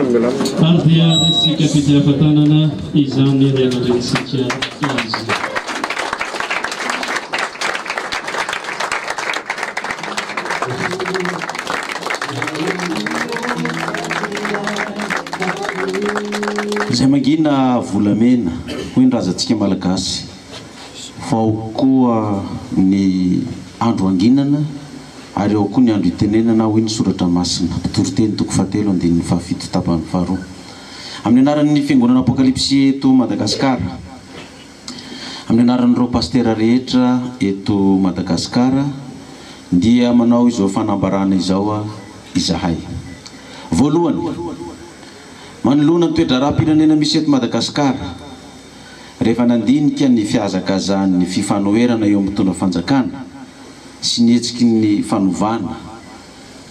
ary dia resika fitirafatanana izany rianadrenisika izy izay mangina volamena hoy ny razantsika malagasy vao koa ny andro anginana ary ao koa ny andro itenenana hoy ny soratra masina mpitoroteny toko fahatelo andinin'ny fahafito tapany faharoa amin'ny anaran'ny fiangonana apokalipsy eto Madagasikara amin'ny anaran'ireo pastera rehetra eto Madagasikara dia manao izao fanambarana izao izahay voalohany manoloana ny toetra rahapirenena misy eto Madagasikara rehefa nandinika ny fiazakazan'ny fifanoherana eo amin'ny tondra fanjakana sy nietsiky ny fanovana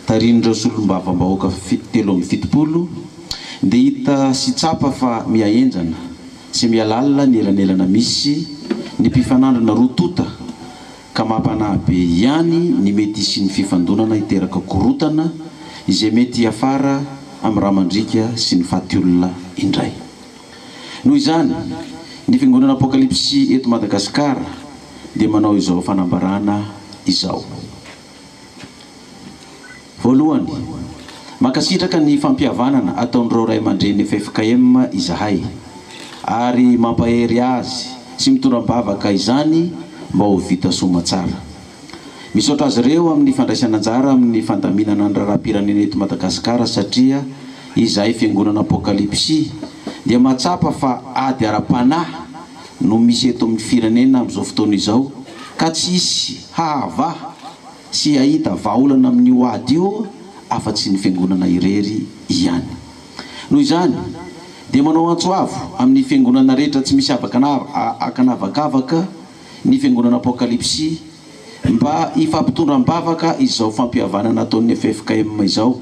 tarin'ireo solombavam-bahoaka 770 dia hita sy tsapa fa miaenjana sy mialalina ny elanelana misy ny mpifanandrina rotota ka mampanahy be ihany ny mety sy ny fifandonana hiteraka korotana izay mety afara amin'ny ramandrika sy ny fatyolona indray noho izany ny fiangonana apokalipsy eto Madagasikara dia manao izao fanambarana izao voalohany makasitraka ny fampihavanana ataon'ireo ray aman-dreny FFKM izahay ary mampahery azy sy mitondram-bavaka izany mba ho vita soa tsara misaotra azy ireo amin'ny fandraisana anjara amin'ny fandaminana ny rahapirenena eto Madagasikara satria izahay fiangonana apokalipsy dia matsapa fa ady ara-panahy no misy eto amin'ny firenena amin'izao fotoana izao ka tsisy hahava sy ahita vaolana amin'ny oady io afa-tsy ny fiangonana irery ihany noho izany dia manao antsoavo amin'ny fiangonana rehetra tsy misy akanavakavaka ny fiangonana apokalipsy mba hifampitondram-bavaka izao fampihavanana ataon'ny FFKM izao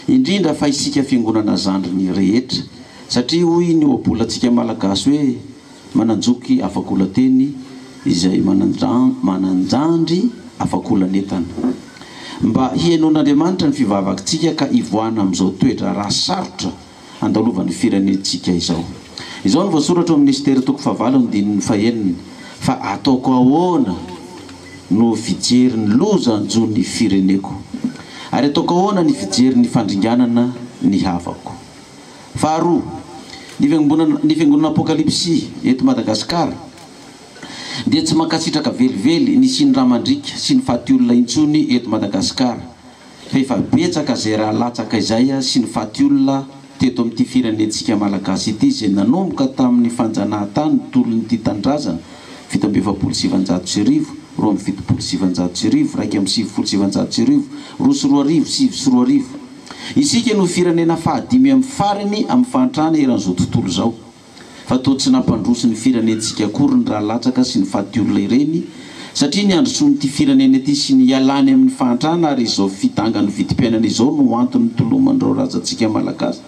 indrindra fa isika fiangonana zandriny rehetra satria hoy ny oabolatsika malagasy hoe mananjoky afakolateny izay mananjandry afakolanetana mba hihainon'Andriamanitra ny fivavakantsika ka ivoana amin'izao toetra raha sarotra andalovan'ny firenentsika izao izao ny voasoratra amin'ny Estera toko 9:9 fa ataoko ahoana no fijery ny loza anjon'ny fireneko ary ataoko ahoana ny fijery ny fandringanana ny havako faharoa ny fiangonana apokalipsy eto Madagasikara dia tsy mankasitraka velively ny sy ny ramandrika sy ny fatyolona intsony eto Madagasikara fa efa betsaka izay raha latsaka izay sy ny fatyolona teto amin'ity firenentsika malagasy ity izay nanomboka tamin'ny fanjanahantany tolon'ity tandrazana 770 roa amby 770 raiky amby 770 roa sy roa arivo 7 sy roa arivo isika no firenena fahadimy amin'ny farany amin'ny fahantrana eran'izao tontolo izao fa toa tsy nampandroso ny firenentsika akory ny raha latsaka sy ny fatyolona ireny satria ny androsoan'ity firenena ity sy ny ialany amin'ny fahantrana ary izao fitangany vitim-piainana izao no antony toloman'ireo razantsika malagasy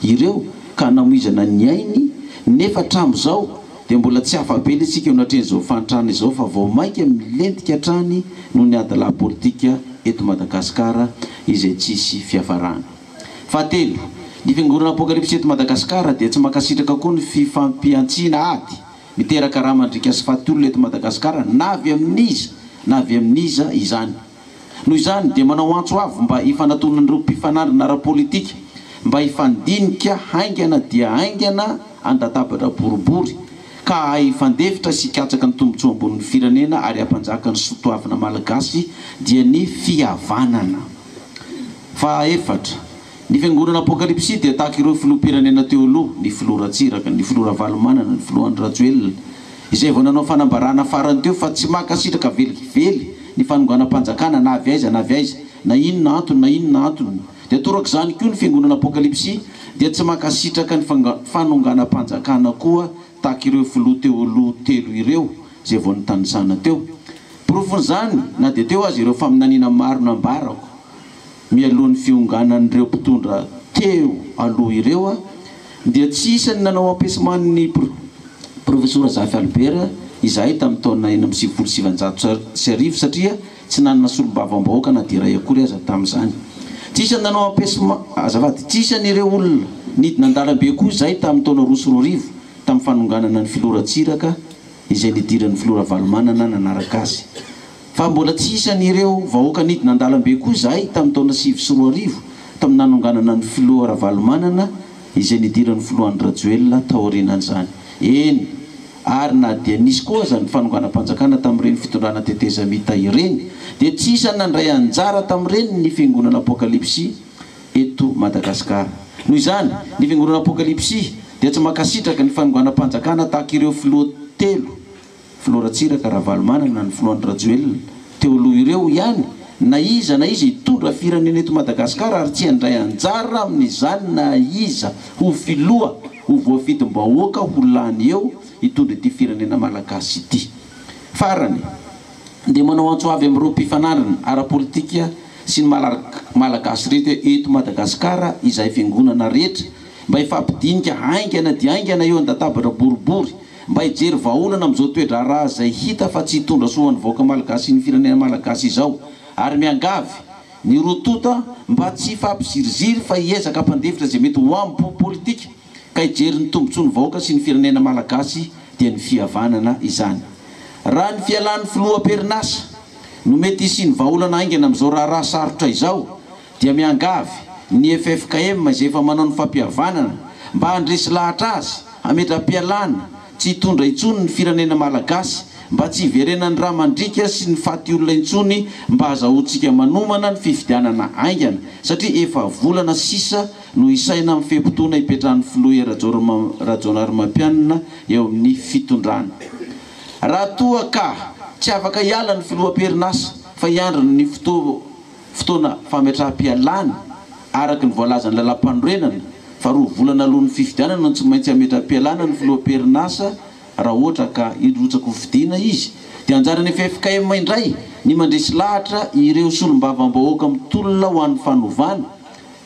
ireo ka namoizana ny ainy nefa hatramo izao dia mbola tsy afabe isika eo anatren'izao fahantrana izao fa vao mainka milentika hatrany no ny adala politika eto Madagasikara izay tsisy fiafarana fahatelo ny fiangonana apokalipsy eto Madagasikara dia tsy mankasitraka koa ny fifampiantsiana ady miteraka ramandrika sy fatyolona eto Madagasikara na avy amin'iza izany noho izany dia manao antsoavo mba hifanantonan'ireo mpifanandrina ara-politika mba hifandinika haingana dia haingana andatabatra boribory ka hifandefitra sy hikatsaka ny tombotsoa ambonin'ny firenena ary hampanjaka ny sotoavana malagasy dia ny fihavanana fahaefatra ny fiangonana apokalipsy dia tahaka ireo filoham-pirenena teo aloha ny filoha Ratsiraka ny filoha Ravalomanana ny filoha Rajoelina izay vao nanao fanambarana farany teo fa tsy mankasitraka velively ny fanonganam-panjakana na avy aiza na inona antony dia toraka izany koa ny fiangonana apokalipsy dia tsy mankasitraka ny fanonganam-panjakana koa tahaka ireo filoha teo aloha telo ireo izay vao nitanisana teo profon'izany na dia teo azy ireo faminaniana maro nambarako mialohan'ny fionganan'ireo mpitondra teo aloha ireo dia tsy isany nanao ampiasaman'ny profesora Zafy Albert izahay tamin'ny taona 1970 satria tsy nanana solombavam-bahoaka na dia iray akory aza tamin'izany tsy isany nanao ampiasama azafady tsy isany ireo olona nidina an-dalambe koa zay tamin'ny taona roa sy roa arivo tamin'ny fanonganana ny filoratsiraka izay nidiran'ny filora valomanana nanaraka azy. Fa mbola tsy isan'ireo vahoaka nidina an-dalambe koa zahay tamin'ny taona 7 sy roa arivo tamin'ny nanonganana ny filora valomanana izay nidiran'ny filohan'ny Rajoelina taorianan'izany. Eny, ary na dia nisy koa zany fanonganam-panjakana tamin'ireny fitondrana tetezamita ireny, dia tsy isany nandray anjara tamin'ireny ny fiangonana apokalipsy eto Madagasikara. Noho izany, ny fiangonana apokalipsy dia tsy makasitraka ny fanonganam-panjakana tahaka ireo filoha telo, filoratsiraka Ravalomanana, ny filohan'ny Rajoelina teo aloha ireo ihany, na iza hitondra firenena eto Madagasikara ary tsy handray anjara amin'izany na iza ho filoha ho voafidim-bahoaka ho lany eo hitondra ity firenena malagasy ity. Farany dia manao antso avy amin'ireo mpifanarana ara-politika sy ny malagasy rehetra eto Madagasikara izay fiangonana rehetra mba hifampidinika haingana dia haingana eo an-databatra boribory mba hijery vahaolana amin'izao toe-draharaha izay hita fa tsy hitondra soan'ny vahoaka malagasy ny firenena malagasy izao, ary miangavy ny rotota mba tsy fampiziriziry fa hiezaka hampandefitra izay mety ho ambo politika ka hijery ny tombontsoan'ny vahoaka sy ny firenena malagasy dia ny fihavanana izany. Raha ny fialan'ny filoha perinasa no mety hisy ny vahaolana haingana amin'izao raharaha sarotra izao, dia miangavy ny FFKM izay efa manao ny fampihavanana mba handresy lahatra azy hametram-pialana tsy hitondra intsony ny firenena malagasy, mba tsy hiverenany raha mandrika sy ny faty olona intsony mba azahoantsika manomana ny fifidianana haingana, satria efa volana sisa no isaina amin'ny fehim-potoana hipetrahan'ny filoha Rajaonarimampianina eo amin'ny fitondrana. Raha toa ka tsy afaka hiala ny filoha perinasa fa hiandriny ny fotoana fametraha-pialana araka ny voalazan'ny lalam-panorenana, fa 2 volana alohan'ny fifidianana no tsy maintsy hametra-pialana ny filoha perinasa raha ohatra ka hirotsaka ho fidiana izy, dia anjarany FFKM indray ny mandresy lahatra ireo solombavam-bahoaka mitolona ho an'ny fanovana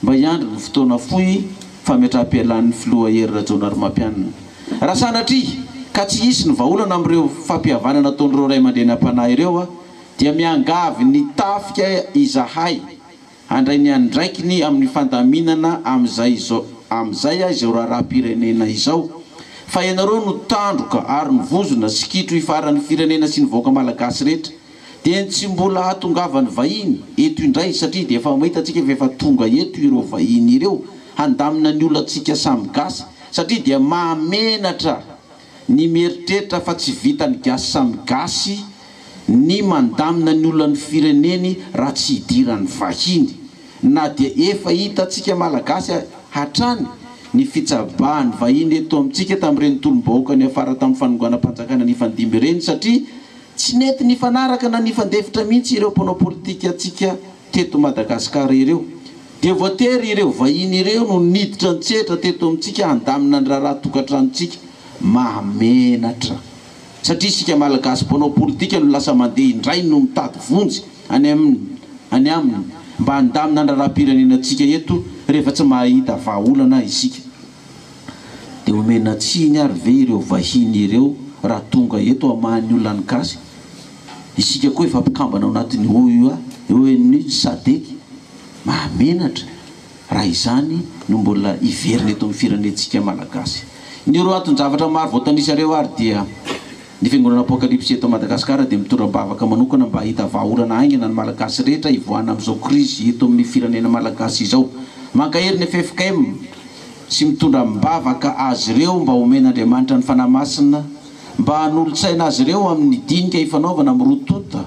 mba hiandry ny fotoana fohy fametraha-pialan'ny filoha Hery Rajaonarimampianina. Raha sanatria ka tsy hisy ny vahaolana amin'ireo fampihavanana ataon'ireo ray aman-dreny am-panahy ireo dia miangavy ny tafika izahay handray ny andraikiny amin'ny fandaminana amin'izay izao raharaha-pirenena izao, fa ianareo no tandroka ary nivozona sy kitro hifaran'ny firenena sy ny vahoaka malagasy rehetra, dia tsy mbola hatongavany vahiny eto indray, satria dia efa mahita antsika efa tonga eto ireo vahiny ireo handamina ny olontsika samy gasy, satria dia mahamenatra ny mieritreritra fa tsy vitany gasy samy gasy ny mandamina ny olon'ny fireneny raha tsy hidirany vahiny, na dia efa hita antsika malagasy hatrany ny fitsabahany vahiny eto amintsika tamin'ireny tolom-bahoaka ny afara tamin'ny fanonganam-panjakana ny fandimby ireny, satria tsy nety ny fanaraka na ny fandefitra mihitsy ireo mpanao politika atsika teto Madagasikara ireo, dia voatery ireo vahiny ireo no niditra antsetra teto amintsika handamina ny raharaha tokantranontsika. Mahamenatra satria isika malagasy mpanao politika no lasa mandeha indray no mitady vonjy any aminy mba handamina ny raharaha-pirenenantsika eto rehefa tsy mahita vahaolana isika, dia omena tsiny ary ve ireo vahiny ireo raha tonga eto amahany olona ny gasy. Isika koa efa mpikambana ao anatin'ny ONU SADC, mahamenatra raha izany no mbola hiverina eto amin'ny firenentsika malagasy. Ny ireo aton-javatra maro voatanisareo ary dia ny fiangonana apokalipsy eto Madagasikara dia mitondra-bavaka manokana mba hahita vahaolana haingana ny malagasy rehetra hivoahana amin'izao krizy eto amin'ny firenena malagasy izao. Mankahery ny FFKM sy mitondra-bavaka azy ireo mba homena Andriamanitra ny fanahy masina, mba hanolotsaina azy ireo amin'ny dinika hifanaovana amin'ny rotota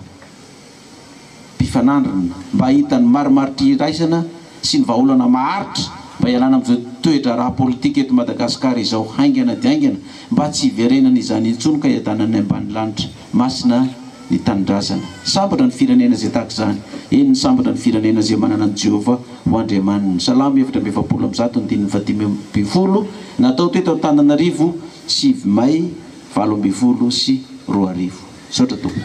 mpifanandrana, mba hitany marimaritra iraisana sy ny vahaolana maharitra, mba hialana amin'izao toetra raha politika eto Madagasikara izao haingana dia haingana, mba tsy hiverenana izany intsony ka hiadanany ambany lanitra. Masina ny tanindrazana, sambatra ny firenena izay tahaka izany, eny ny sambatra ny firenena izay manana ny Jehova ho Andriamanina. Salamo 750 natao teto Antananarivo 9 May 2022. Saotra tompo.